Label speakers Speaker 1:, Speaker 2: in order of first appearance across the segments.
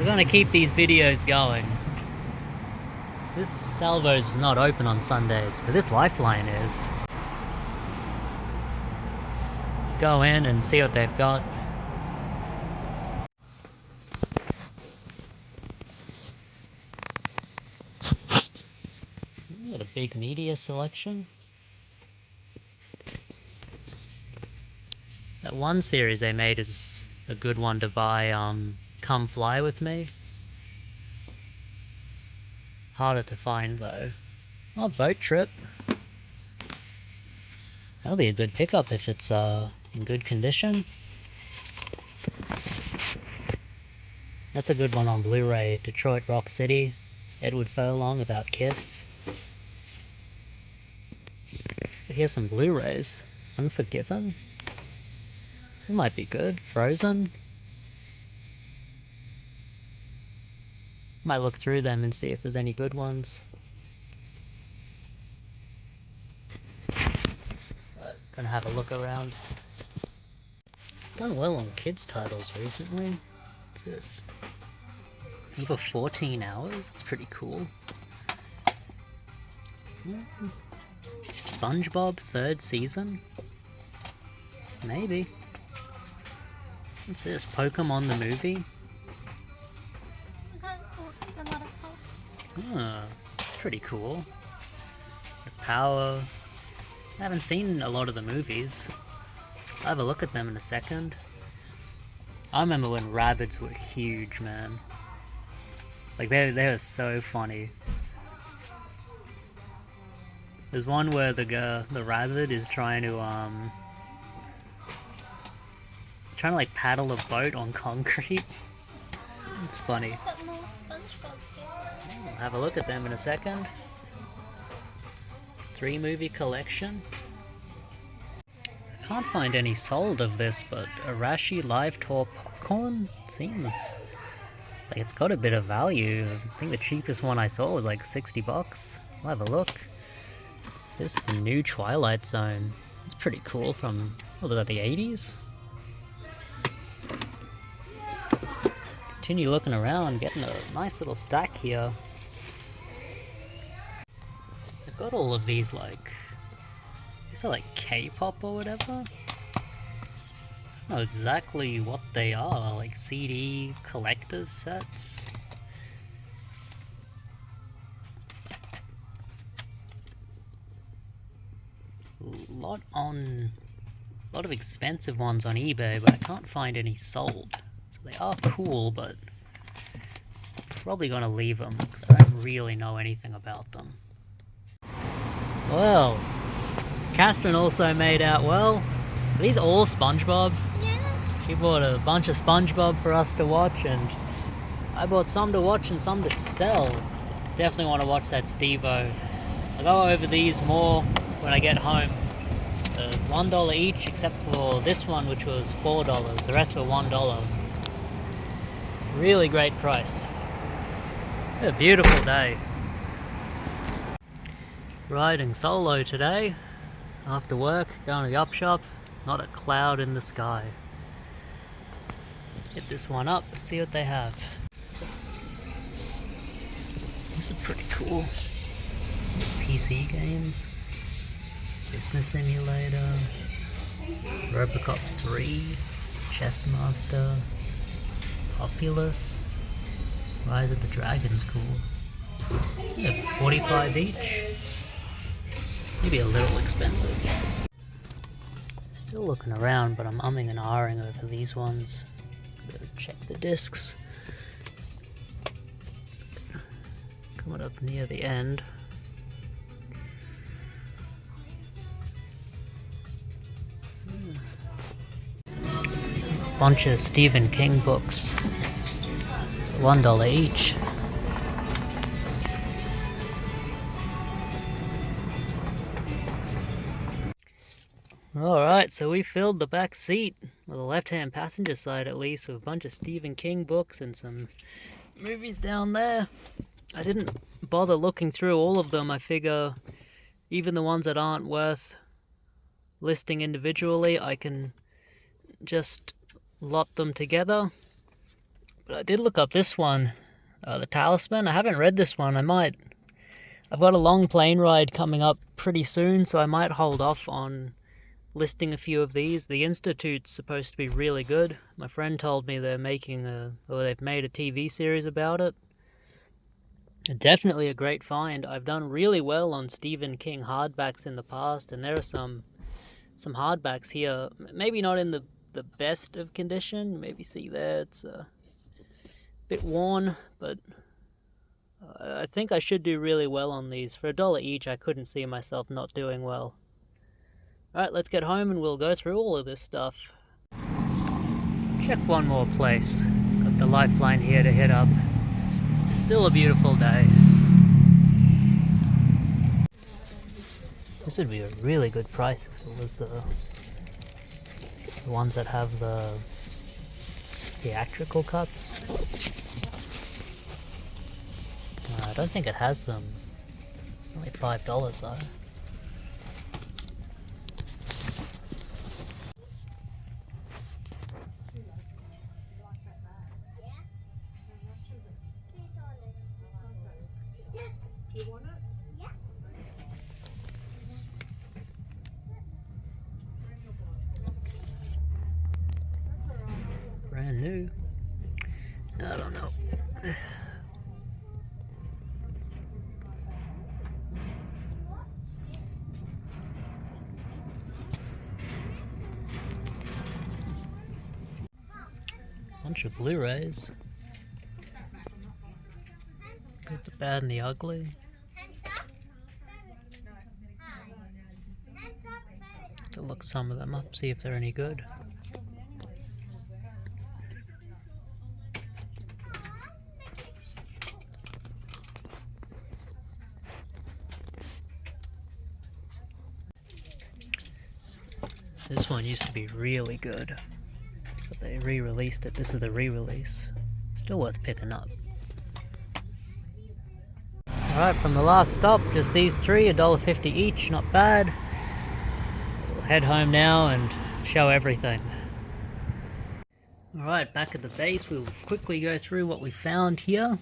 Speaker 1: gonna keep these videos going. This Salvo's is not open on Sundays, but this Lifeline is. Go in and see what they've got. Got a big media selection. That one series they made is a good one to buy, Come Fly With Me. Harder to find though. Oh, Boat Trip. That'll be a good pickup if it's in good condition. That's a good one on Blu-ray. Detroit Rock City. Edward Furlong about Kiss. Here's some Blu-rays. Unforgiven. It might be good. Frozen. Might look through them and see if there's any good ones. But gonna have a look around. Done well on kids titles recently. What's this? Over 14 hours? That's pretty cool. SpongeBob 3rd season? Maybe. What's this? Pokemon the movie? Pretty cool. The Power. I haven't seen a lot of the movies. I'll have a look at them in a second. I remember when rabbits were huge, man. Like, they were so funny. There's one where the rabbit is trying to like paddle a boat on concrete. It's funny. I'll have a look at them in a second. 3-movie collection. I can't find any sold of this, but Arashi Live Tour Popcorn seems like it's got a bit of value. I think the cheapest one I saw was like 60 bucks. I'll have a look. This is the new Twilight Zone. It's pretty cool from, what was that, the 80s? Continue looking around, getting a nice little stack here. They've got all of these, like, these are like K-pop or whatever. I don't know exactly what they are, like CD collector's sets. A lot of expensive ones on eBay, but I can't find any sold. So they are cool, but probably gonna leave them because I don't really know anything about them. Well, Catherine also made out well. Are these all SpongeBob?
Speaker 2: Yeah.
Speaker 1: She bought a bunch of SpongeBob for us to watch, and I bought some to watch and some to sell. Definitely want to watch that Steve-O. I'll go over these more when I get home. $1 each, except for this one, which was $4. The rest were $1. Really great price. A beautiful day. Riding solo today. After work, going to the op shop. Not a cloud in the sky. Hit this one up, see what they have. This is pretty cool. PC games. Business Simulator, Robocop 3, Chessmaster, Populous, Rise of the Dragon's cool. Yeah, 45 each. Maybe a little expensive. Still looking around, but I'm umming and ahhing over these ones. Better check the discs. Coming up near the end. Bunch of Stephen King books, $1 each. Alright, so we filled the back seat, or the left-hand passenger side at least, with a bunch of Stephen King books and some movies down there. I didn't bother looking through all of them. I figure even the ones that aren't worth listing individually, I can just lot them together. But I did look up this one, the Talisman. I haven't read this one. I've got a long plane ride coming up pretty soon, so I might hold off on listing a few of these. The Institute's supposed to be really good. My friend told me they've made a TV series about it. Definitely a great find. I've done really well on Stephen King hardbacks in the past, and there are some hardbacks here. Maybe not in the best of condition. Maybe see there, it's a bit worn, but I think I should do really well on these. For $1 each, I couldn't see myself not doing well. Alright, let's get home and we'll go through all of this stuff. Check one more place. Got the lifeline here to hit up. Still a beautiful day. This would be a really good price if it was the ones that have the theatrical cuts. I don't think it has them. Only $5 though. Brand new. I don't know. Bunch of Blu-rays. Good, the bad, and the ugly. To look some of them up, see if they're any good. This one used to be really good, but they re-released it. This is the re-release. Still worth picking up. Alright, from the last stop, just these three, $1.50 each, not bad. We'll head home now and show everything. Alright, back at the base, we'll quickly go through what we found here.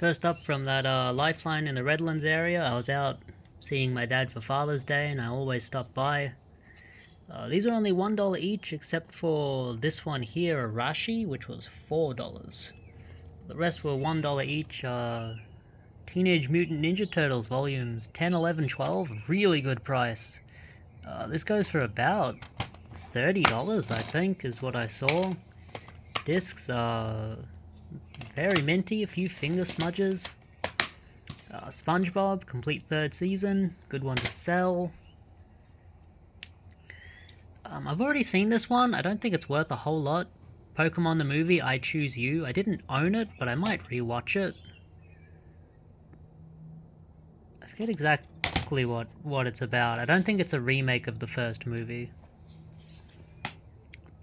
Speaker 1: First up, from that lifeline in the Redlands area, I was out seeing my dad for Father's Day and I always stop by. These are only $1 each, except for this one here, a Rashi, which was $4. The rest were $1 each. Teenage Mutant Ninja Turtles volumes 10, 11, 12, really good price. This goes for about $30, I think, is what I saw. Discs are very minty, a few finger smudges. SpongeBob, complete third season, good one to sell. I've already seen this one, I don't think it's worth a whole lot. Pokemon the movie, I Choose You. I didn't own it, but I might rewatch it. I forget exactly what it's about. I don't think it's a remake of the first movie.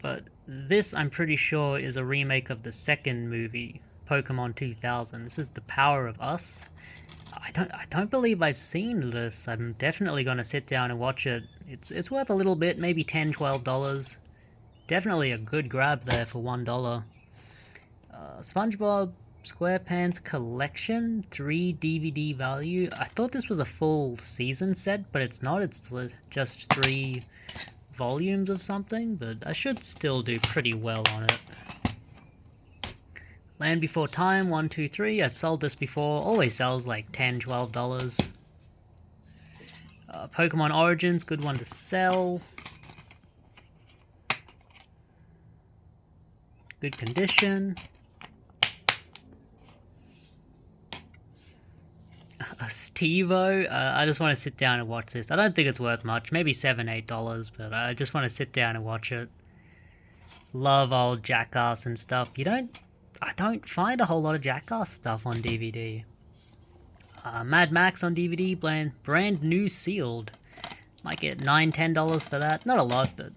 Speaker 1: But this, I'm pretty sure, is a remake of the second movie, Pokemon 2000. This is The Power of Us. I don't believe I've seen this. I'm definitely going to sit down and watch it. It's worth a little bit, maybe $10, $12. Definitely a good grab there for $1. SpongeBob SquarePants Collection, 3 DVD value. I thought this was a full season set, but it's not. It's just 3 volumes of something, but I should still do pretty well on it. Land Before Time, 1, 2, 3. I've sold this before. Always sells like $10, $12. Pokemon Origins, good one to sell. Good condition. A Stevo. I just want to sit down and watch this. I don't think it's worth much. Maybe $7, $8, but I just want to sit down and watch it. Love old Jackass and stuff. I don't find a whole lot of Jackass stuff on DVD. Mad Max on DVD, brand new sealed. Might get $9, $10 for that. Not a lot, but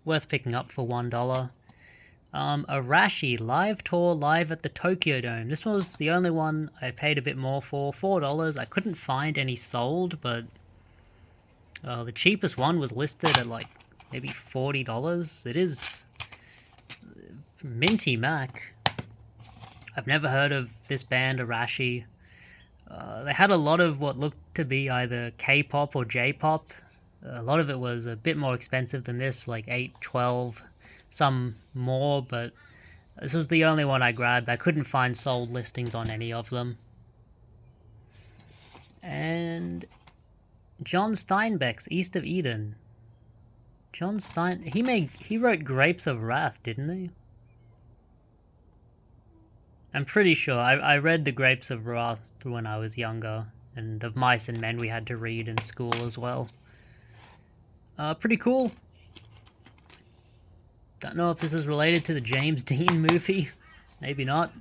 Speaker 1: worth picking up for $1. Arashi live tour live at the Tokyo Dome. This was the only one I paid a bit more for, $4. I couldn't find any sold, but the cheapest one was listed at like maybe $40. It is Minty Mac. I've never heard of this band, Arashi. They had a lot of what looked to be either K-pop or J-pop. A lot of it was a bit more expensive than this, like 8, 12, some more, but this was the only one I grabbed. I couldn't find sold listings on any of them. And John Steinbeck's East of Eden. John Stein... He wrote Grapes of Wrath, didn't he? I'm pretty sure. I read the Grapes of Wrath when I was younger, and of Mice and Men we had to read in school as well. Pretty cool. Don't know if this is related to the James Dean movie. Maybe not.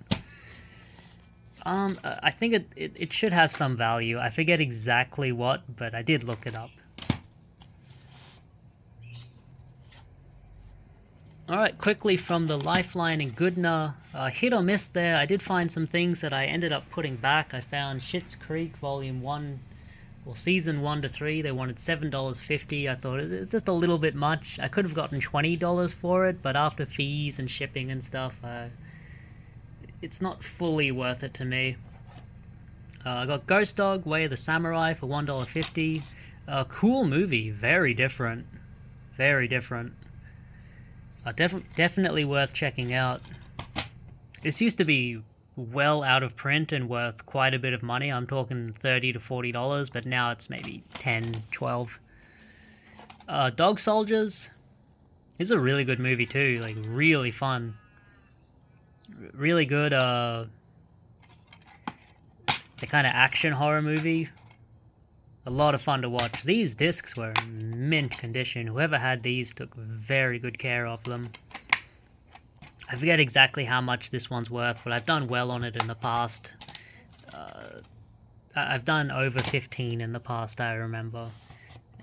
Speaker 1: I think it should have some value. I forget exactly what, but I did look it up. Alright, quickly from the Lifeline and Goodna, hit or miss there. I did find some things that I ended up putting back. I found Schitt's Creek Volume 1, or Season 1 to 3. They wanted $7.50. I thought it's just a little bit much. I could have gotten $20 for it, but after fees and shipping and stuff, it's not fully worth it to me. I got Ghost Dog, Way of the Samurai for $1.50. Cool movie, very different. Very different. Definitely worth checking out. This used to be well out of print and worth quite a bit of money. I'm talking $30 to $40, but now it's maybe 10, 12. Dog Soldiers is a really good movie too, like really fun. Really good, the kind of action horror movie. A lot of fun to watch. These discs were in mint condition. Whoever had these took very good care of them. I forget exactly how much this one's worth, but I've done well on it in the past. I've done over 15 in the past, I remember.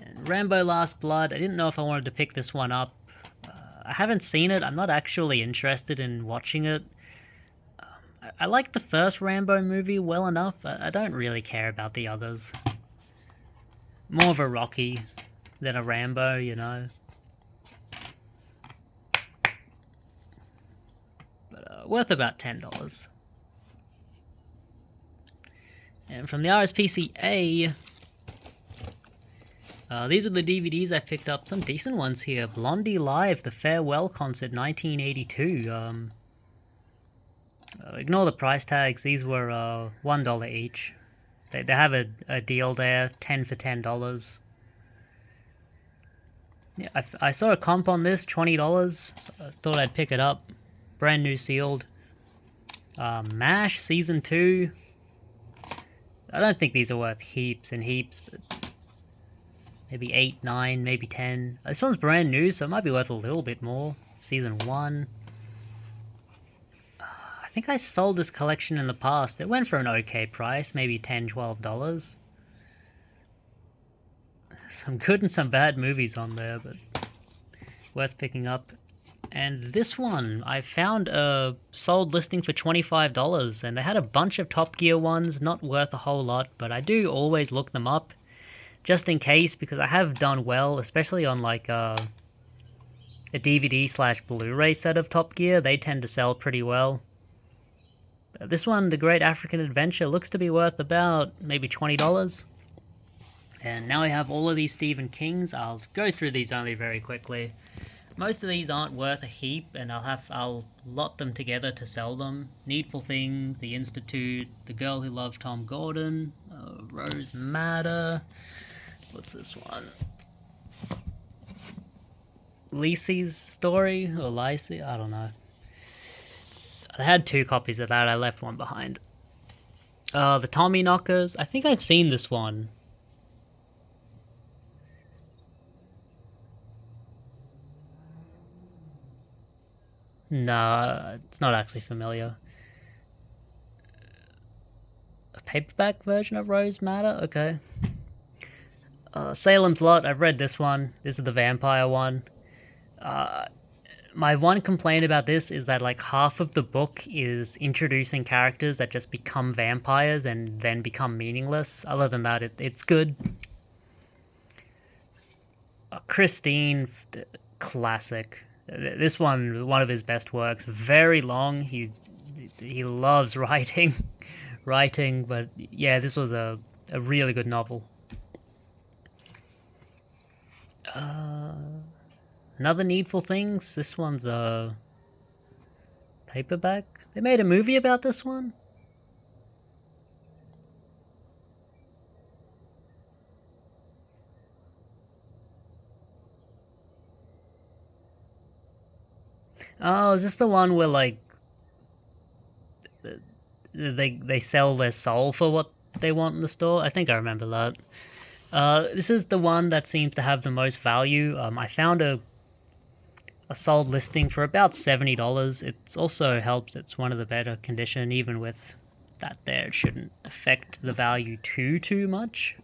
Speaker 1: And Rambo Last Blood, I didn't know if I wanted to pick this one up. I haven't seen it. I'm not actually interested in watching it. I like the first Rambo movie well enough. I don't really care about the others. More of a Rocky than a Rambo, you know. But worth about $10. And from the RSPCA, these were the DVDs I picked up. Some decent ones here. Blondie Live, The Farewell Concert, 1982. Ignore the price tags. These were $1 each. They have a deal there, 10 for $10. Yeah, I saw a comp on this, $20, so I thought I'd pick it up. Brand new sealed. MASH Season 2. I don't think these are worth heaps and heaps, but maybe 8, 9, maybe 10. This one's brand new, so it might be worth a little bit more. Season 1. I think I sold this collection in the past. It went for an okay price, maybe $10, $12. Some good and some bad movies on there, but worth picking up. And this one, I found a sold listing for $25, and they had a bunch of Top Gear ones, not worth a whole lot, but I do always look them up, just in case, because I have done well, especially on like a DVD/Blu-ray set of Top Gear. They tend to sell pretty well. This one, The Great African Adventure, looks to be worth about maybe $20. And now I have all of these Stephen Kings. I'll go through these only very quickly. Most of these aren't worth a heap, and I'll lot them together to sell them. Needful Things, The Institute, The Girl Who Loved Tom Gordon, Rose Madder. What's this one? Lacey's Story, or Lacey? I don't know. I had 2 copies of that, I left one behind. The Tommy Knockers, I think I've seen this one. No, it's not actually familiar. A paperback version of Rose Madder? Okay. Salem's Lot, I've read this one. This is the vampire one. My one complaint about this is that like half of the book is introducing characters that just become vampires and then become meaningless. Other than that, it's good. Christine, classic. This one of his best works. Very long. He loves writing, writing. But yeah, this was a really good novel. Another Needful Things. This one's a paperback. They made a movie about this one. Oh, is this the one where like they sell their soul for what they want in the store? I think I remember that. This is the one that seems to have the most value. I found a sold listing for about $70. It's also helped. It's one of the better condition, even with that there. It shouldn't affect the value too much.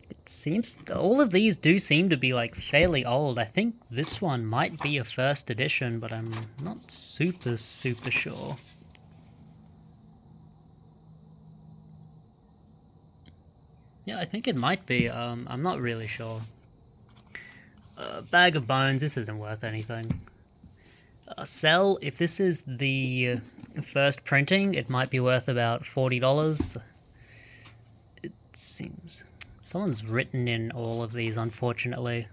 Speaker 1: It seems all of these do seem to be like fairly old. I think this one might be a first edition, but I'm not super sure. Yeah, I think it might be. I'm not really sure. Bag of Bones, this isn't worth anything. Sell, if this is the first printing, it might be worth about $40. It seems. Someone's written in all of these, unfortunately.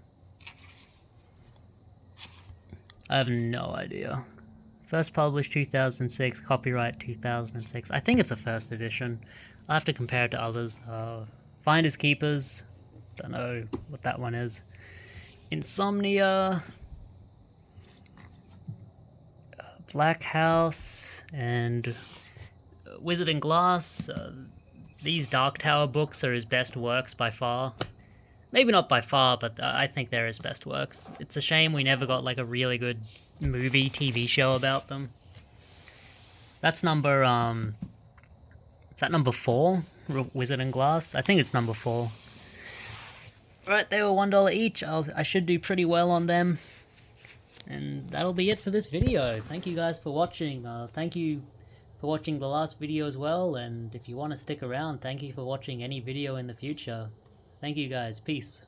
Speaker 1: I have no idea. First published 2006, copyright 2006. I think it's a first edition. I'll have to compare it to others. Finders Keepers, don't know what that one is. Insomnia, Black House, and Wizard and Glass. These Dark Tower books are his best works by far. Maybe not by far, but I think they're his best works. It's a shame we never got like a really good movie, TV show about them. That's number, is that number 4? Wizard and Glass? I think it's number 4. Right, they were $1 each. I should do pretty well on them. And that'll be it for this video. Thank you guys for watching. Thank you for watching the last video as well. And if you want to stick around, thank you for watching any video in the future. Thank you guys. Peace.